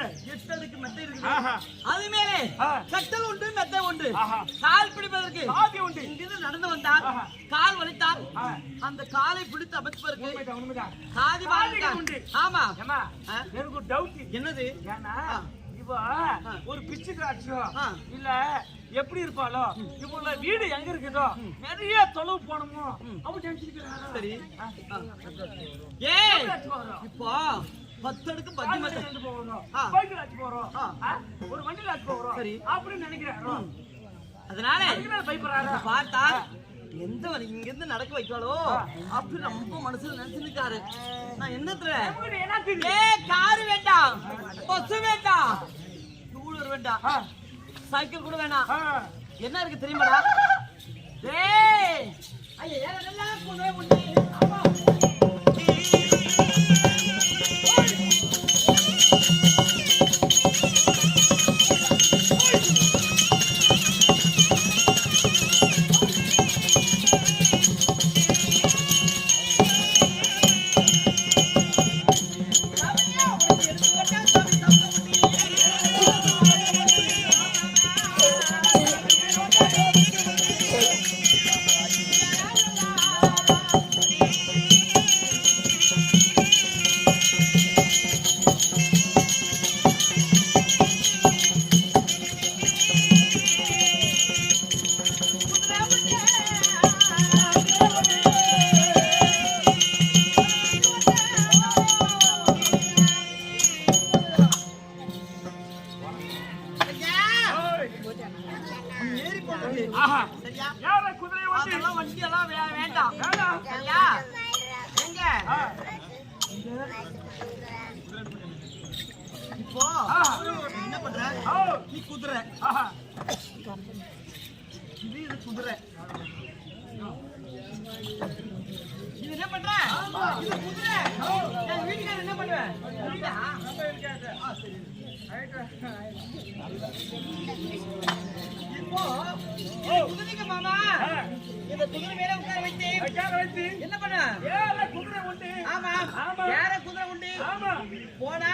8 அடுக்கு மெத்தை இருக்குது. அது மேலே கட்டல் உண்டு, மெத்தை உண்டு. கால் பிடிப்பதற்கு சாதி உண்டு. இங்கிருந்து நடந்து வந்தால் கால் வலித்தால் அந்த காலை பிடித்து அமைப்பதற்கு சாதி உண்டு. ஆமா, எனக்கு ஒரு டவுட். என்னது? ஏன்னா இவ ஒரு பிச்சு காட்சியோ இல்ல எப்படி இருப்பாளோ, இவங்கள வீடு எங்க இருக்குதோ நிறைய தொலைவு போனோமோ அப்படி நினைச்சிருக்கிறாங்க. சரி, இப்போ 10 அடுக்கு 10 மெத்தை போறோம், பைக்ல ஆச்சு போறோம், ஒரு வண்டியில ஆச்சு போறோம். சரி, அப்படின்னு நினைக்கிறாங்க. அதனால பயப்படுறாங்க. பார்த்தா எந்த வழி இங்க இருந்து நடக்க வைக்காளோ அப்படி ரொம்ப மனசுல நினைச்சிருக்காரு. நான் என்னத்துல காரு வேண்டாம், பஸ் வேண்டாம், டூலர் வேண்டாம், சைக்கிள் கூட வேணாம். என்ன இருக்கு தெரியுமாடா? டேய் ஐயா எல்லாம் கொண்டே முடி. ஆமா, வண்டி எல்லாம் வேண்டாம். எங்க இப்போ என்ன பண்ற? நீ குதிரை, இது குதிரை, இது என்ன பண்ற? இது குதிரை. என் வீட்டுக்காரர் என்ன பண்ணுவேன்? இப்போ குதிரைங்க மாமா, இந்த குதிரை மேல உட்கார வைத்து என்ன பண்ண? குதிரை உண்டு. ஆமா, யார குதிரை உண்டு? போனா